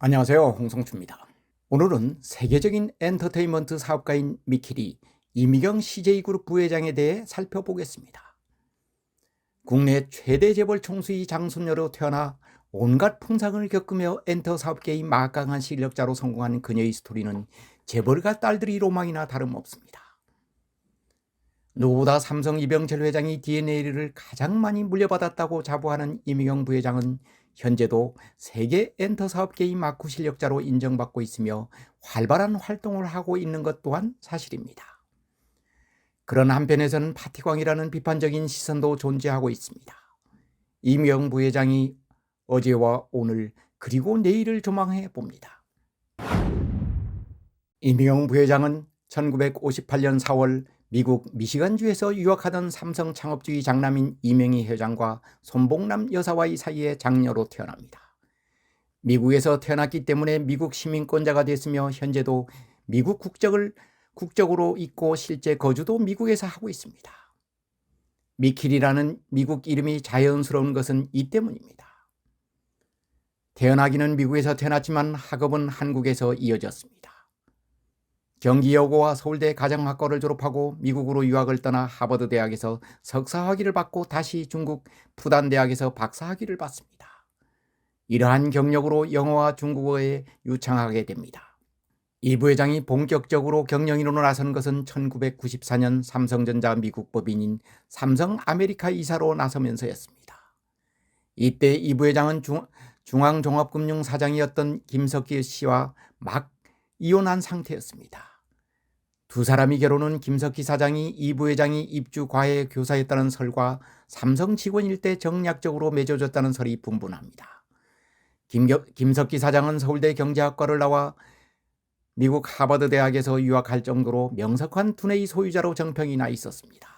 안녕하세요. 홍성주입니다. 오늘은 세계적인 엔터테인먼트 사업가인 미킬이 이미경 CJ그룹 부회장에 대해 살펴보겠습니다. 국내 최대 재벌 총수의 장손녀로 태어나 온갖 풍상을 겪으며 엔터 사업계의 막강한 실력자로 성공한 그녀의 스토리는 재벌가 딸들이 로망이나 다름없습니다. 누구보다 삼성 이병철 회장이 DNA를 가장 많이 물려받았다고 자부하는 이미경 부회장은 현재도 세계 엔터 사업계의 막후 실력자로 인정받고 있으며 활발한 활동을 하고 있는 것 또한 사실입니다. 그런 한편에서는 파티광이라는 비판적인 시선도 존재하고 있습니다. 이미경 부회장이 어제와 오늘 그리고 내일을 조망해 봅니다. 이미경 부회장은 1958년 4월 미국 미시간주에서 유학하던 삼성 창업주의 장남인 이명희 회장과 손봉남 여사와의 사이에 장녀로 태어납니다. 미국에서 태어났기 때문에 미국 시민권자가 됐으며 현재도 미국 국적으로 있고 실제 거주도 미국에서 하고 있습니다. 미킬이라는 미국 이름이 자연스러운 것은 이 때문입니다. 태어나기는 미국에서 태어났지만 학업은 한국에서 이어졌습니다. 경기여고와 서울대 가정학과를 졸업하고 미국으로 유학을 떠나 하버드 대학에서 석사학위를 받고 다시 중국 푸단 대학에서 박사학위를 받습니다. 이러한 경력으로 영어와 중국어에 유창하게 됩니다. 이 부회장이 본격적으로 경영인으로 나선 것은 1994년 삼성전자 미국 법인인 삼성 아메리카 이사로 나서면서였습니다. 이때 이 부회장은 중앙종합금융사장이었던 김석기 씨와 막 이혼한 상태였습니다. 두 사람이 결혼은 김석기 사장이 이 부회장이 입주 과외 교사였다는 설과 삼성 직원일 때 정략적으로 맺어줬다는 설이 분분합니다. 김석기 사장은 서울대 경제학과를 나와 미국 하버드 대학에서 유학할 정도로 명석한 두뇌의 소유자로 정평이 나 있었습니다.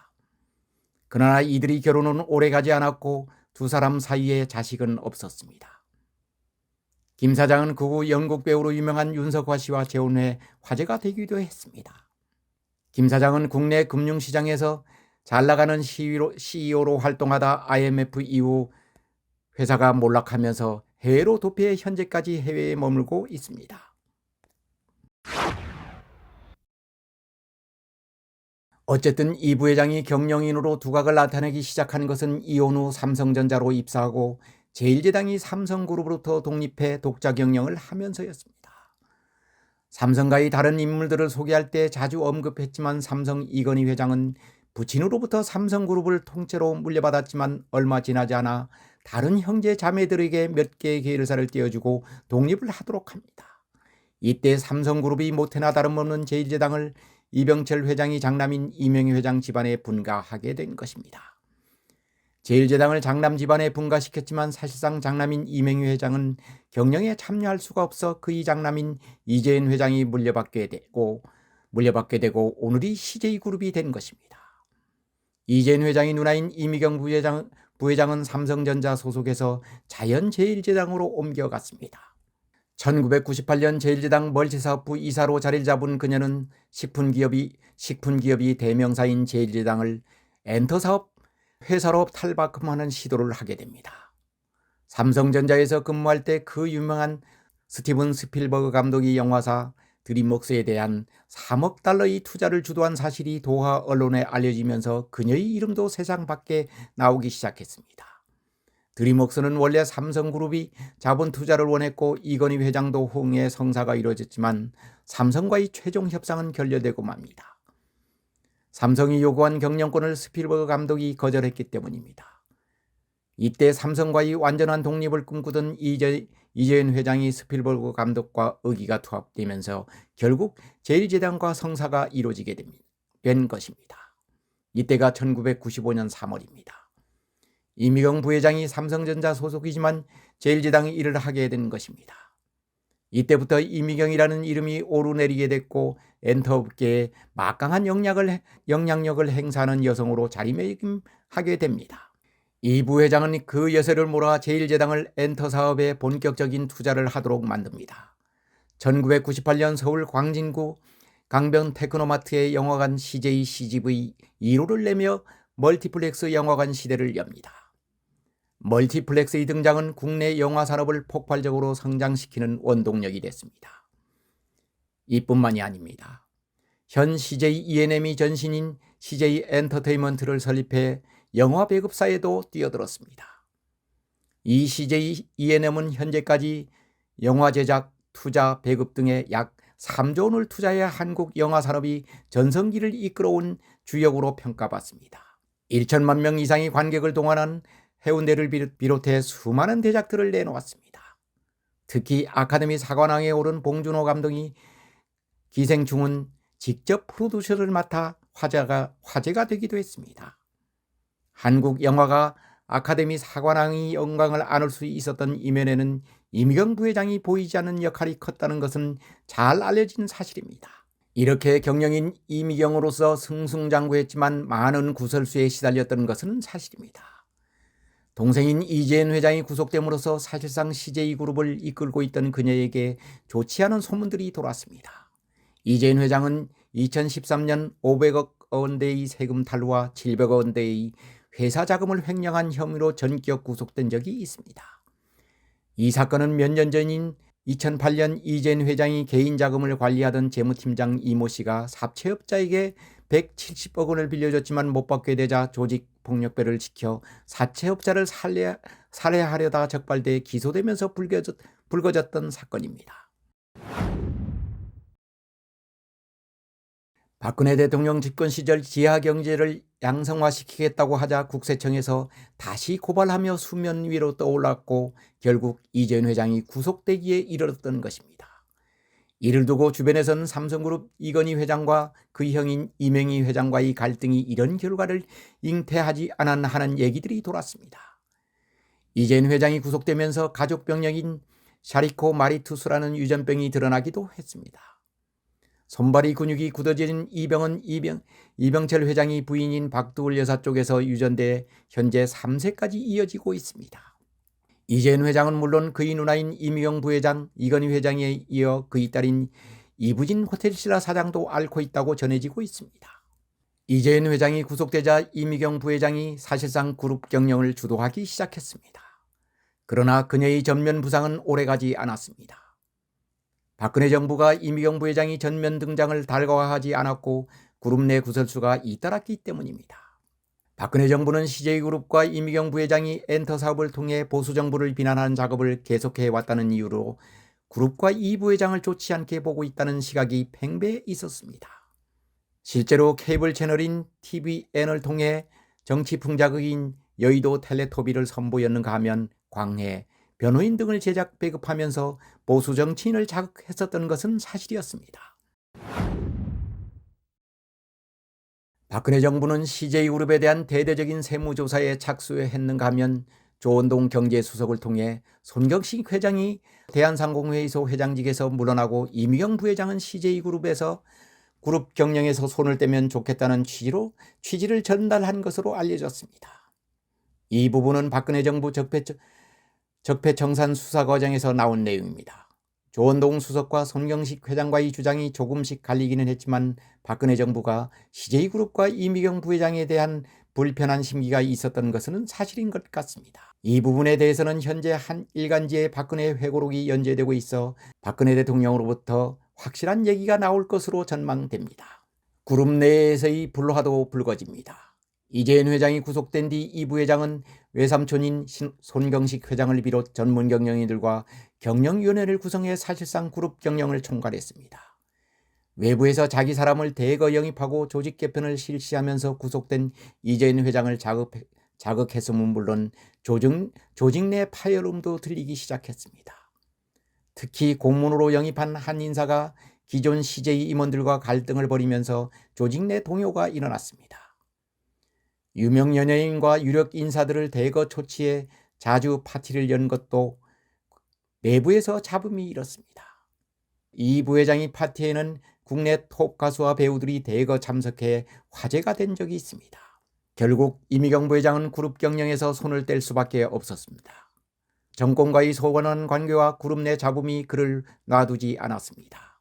그러나 이들이 결혼은 오래가지 않았고 두 사람 사이에 자식은 없었습니다. 김 사장은 그 후 연극 배우로 유명한 윤석화 씨와 재혼해 화제가 되기도 했습니다. 김 사장은 국내 금융시장에서 잘나가는 CEO로 활동하다 IMF 이후 회사가 몰락하면서 해외로 도피해 현재까지 해외에 머물고 있습니다. 어쨌든 이 부회장이 경영인으로 두각을 나타내기 시작한 것은 이혼 후 삼성전자로 입사하고 제1제당이 삼성그룹으로부터 독립해 독자 경영을 하면서였습니다. 삼성가의 다른 인물들을 소개할 때 자주 언급했지만 삼성 이건희 회장은 부친으로부터 삼성그룹을 통째로 물려받았지만 얼마 지나지 않아 다른 형제 자매들에게 몇 개의 계열사를 떼어주고 독립을 하도록 합니다. 이때 삼성그룹이 못해나 다름없는 제1제당을 이병철 회장이 장남인 이명희 회장 집안에 분가하게 된 것입니다. 제1제당을 장남 집안에 분가시켰지만 사실상 장남인 이명희 회장은 경영에 참여할 수가 없어 그의 장남인 이재현 회장이 물려받게 되고 오늘이 CJ그룹이 된 것입니다. 이재현 회장의 누나인 이미경 부회장은 삼성전자 소속에서 자연 제1제당으로 옮겨갔습니다. 1998년 제1제당 멀티사업부 이사로 자리를 잡은 그녀는 식품기업이 대명사인 제1제당을 엔터사업 회사로 탈바꿈하는 시도를 하게 됩니다. 삼성전자에서 근무할 때 그 유명한 스티븐 스필버그 감독의 영화사 드림웍스에 대한 3억 달러의 투자를 주도한 사실이 도하 언론에 알려지면서 그녀의 이름도 세상 밖에 나오기 시작했습니다. 드림웍스는 원래 삼성그룹이 자본 투자를 원했고 이건희 회장도 호응해 성사가 이루어졌지만 삼성과의 최종 협상은 결렬되고 맙니다. 삼성이 요구한 경영권을 스필버그 감독이 거절했기 때문입니다. 이때 삼성과의 완전한 독립을 꿈꾸던 이재현 회장이 스필버그 감독과 의기가 투합되면서 결국 제1제당과 성사가 이루어지게 된 것입니다. 이때가 1995년 3월입니다. 이미경 부회장이 삼성전자 소속이지만 제1제당이 일을 하게 된 것입니다. 이때부터 이미경이라는 이름이 오르내리게 됐고 엔터업계에 막강한 영향력을 행사하는 여성으로 자리매김하게 됩니다. 이 부회장은 그 여세를 몰아 제1제당을 엔터사업에 본격적인 투자를 하도록 만듭니다. 1998년 서울 광진구 강변 테크노마트의 영화관 CJ CGV 1호를 내며 멀티플렉스 영화관 시대를 엽니다. 멀티플렉스의 등장은 국내 영화 산업을 폭발적으로 성장시키는 원동력이 됐습니다. 이뿐만이 아닙니다. 현 CJ E&M이 전신인 CJ 엔터테인먼트를 설립해 영화 배급사에도 뛰어들었습니다. 이 CJ E&M은 현재까지 영화 제작, 투자, 배급 등에 약 3조 원을 투자해 한국 영화 산업이 전성기를 이끌어온 주역으로 평가받습니다. 1천만 명 이상의 관객을 동원한 해운대를 비롯해 수많은 대작들을 내놓았습니다. 특히 아카데미 사관왕에 오른 봉준호 감독이 기생충은 직접 프로듀서를 맡아 화제가 되기도 했습니다. 한국 영화가 아카데미 사관왕의 영광을 안을 수 있었던 이면에는 이미경 부회장이 보이지 않는 역할이 컸다는 것은 잘 알려진 사실입니다. 이렇게 경영인 이미경으로서 승승장구했지만 많은 구설수에 시달렸던 것은 사실입니다. 동생인 이재현 회장이 구속됨으로써 사실상 CJ그룹을 이끌고 있던 그녀에게 좋지 않은 소문들이 돌았습니다. 이재현 회장은 2013년 500억 원대의 세금 탈루와 700억 원대의 회사 자금을 횡령한 혐의로 전격 구속된 적이 있습니다. 이 사건은 몇 년 전인 2008년 이재현 회장이 개인 자금을 관리하던 재무팀장 이모 씨가 사채업자에게 170억 원을 빌려줬지만 못 받게 되자 조직폭력배를 지켜 사채업자를 살해하려다 적발돼 기소되면서 불거졌던 사건입니다. 박근혜 대통령 집권 시절 지하경제를 양성화시키겠다고 하자 국세청에서 다시 고발하며 수면 위로 떠올랐고 결국 이재현 회장이 구속되기에 이르렀던 것입니다. 이를 두고 주변에서는 삼성그룹 이건희 회장과 그 형인 이명희 회장과의 갈등이 이런 결과를 잉태하지 않았나 하는 얘기들이 돌았습니다. 이재현 회장이 구속되면서 가족병력인 샤리코 마리투스라는 유전병이 드러나기도 했습니다. 손발이 근육이 굳어진 이 병은 이병철 회장이 부인인 박두을 여사 쪽에서 유전돼 현재 3세까지 이어지고 있습니다. 이재현 회장은 물론 그의 누나인 이미경 부회장, 이건희 회장에 이어 그의 딸인 이부진 호텔신라 사장도 앓고 있다고 전해지고 있습니다. 이재현 회장이 구속되자 이미경 부회장이 사실상 그룹 경영을 주도하기 시작했습니다. 그러나 그녀의 전면 부상은 오래가지 않았습니다. 박근혜 정부가 이미경 부회장이 전면 등장을 달가워하지 않았고 그룹 내 구설수가 잇따랐기 때문입니다. 박근혜 정부는 CJ그룹과 이미경 부회장이 엔터 사업을 통해 보수 정부를 비난하는 작업을 계속해왔다는 이유로 그룹과 이 부회장을 좋지 않게 보고 있다는 시각이 팽배해 있었습니다. 실제로 케이블 채널인 TVN을 통해 정치 풍자극인 여의도 텔레토비를 선보였는가 하면 광해, 변호인 등을 제작 배급하면서 보수 정치인을 자극했었던 것은 사실이었습니다. 박근혜 정부는 CJ그룹에 대한 대대적인 세무조사에 착수했는가 하면 조원동 경제수석을 통해 손경식 회장이 대한상공회의소 회장직에서 물러나고 이미경 부회장은 CJ그룹에서 그룹 경영에서 손을 떼면 좋겠다는 취지를 전달한 것으로 알려졌습니다. 이 부분은 박근혜 정부 적폐청산 수사 과정에서 나온 내용입니다. 조원동 수석과 손경식 회장과의 주장이 조금씩 갈리기는 했지만 박근혜 정부가 CJ그룹과 이미경 부회장에 대한 불편한 심기가 있었던 것은 사실인 것 같습니다. 이 부분에 대해서는 현재 한 일간지에 박근혜 회고록이 연재되고 있어 박근혜 대통령으로부터 확실한 얘기가 나올 것으로 전망됩니다. 그룹 내에서의 불화도 불거집니다. 이재현 회장이 구속된 뒤 이 부회장은 외삼촌인 손경식 회장을 비롯 전문 경영인들과 경영위원회를 구성해 사실상 그룹 경영을 총괄했습니다. 외부에서 자기 사람을 대거 영입하고 조직 개편을 실시하면서 구속된 이재현 회장을 자극했음은 물론 조직 내 파열음도 들리기 시작했습니다. 특히 공문으로 영입한 한 인사가 기존 CJ 임원들과 갈등을 벌이면서 조직 내 동요가 일어났습니다. 유명 연예인과 유력 인사들을 대거 초치해 자주 파티를 연 것도 내부에서 잡음이 일었습니다. 이 부회장이 파티에는 국내 톱 가수와 배우들이 대거 참석해 화제가 된 적이 있습니다. 결국 이미경 부회장은 그룹 경영에서 손을 뗄 수밖에 없었습니다. 정권과의 소원한 관계와 그룹 내 잡음이 그를 놔두지 않았습니다.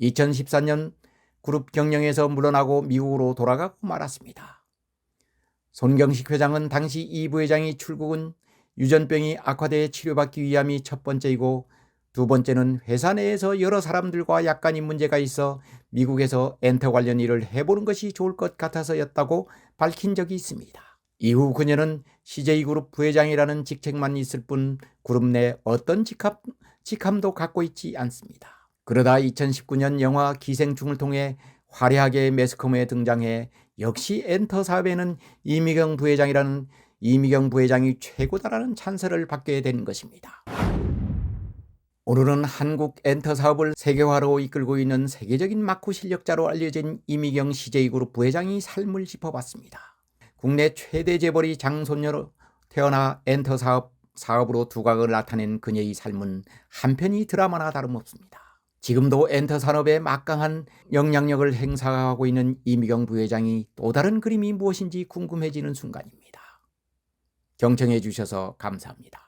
2014년 그룹 경영에서 물러나고 미국으로 돌아가고 말았습니다. 손경식 회장은 당시 이 부회장이 출국은 유전병이 악화돼 치료받기 위함이 첫 번째이고, 두 번째는 회사 내에서 여러 사람들과 약간의 문제가 있어 미국에서 엔터 관련 일을 해보는 것이 좋을 것 같아서였다고 밝힌 적이 있습니다. 이후 그녀는 CJ그룹 부회장이라는 직책만 있을 뿐 그룹 내 어떤 직함도 갖고 있지 않습니다. 그러다 2019년 영화 기생충을 통해 화려하게 매스컴에 등장해 역시 엔터 사업에는 이미경 부회장이 최고다라는 찬사를 받게 된 것입니다. 오늘은 한국 엔터 사업을 세계화로 이끌고 있는 세계적인 마크 실력자로 알려진 이미경 CJ그룹 부회장의 삶을 짚어봤습니다. 국내 최대 재벌이 장손녀로 태어나 엔터 사업으로 두각을 나타낸 그녀의 삶은 한편의 드라마나 다름없습니다. 지금도 엔터 산업에 막강한 영향력을 행사하고 있는 이미경 부회장이 또 다른 그림이 무엇인지 궁금해지는 순간입니다. 경청해 주셔서 감사합니다.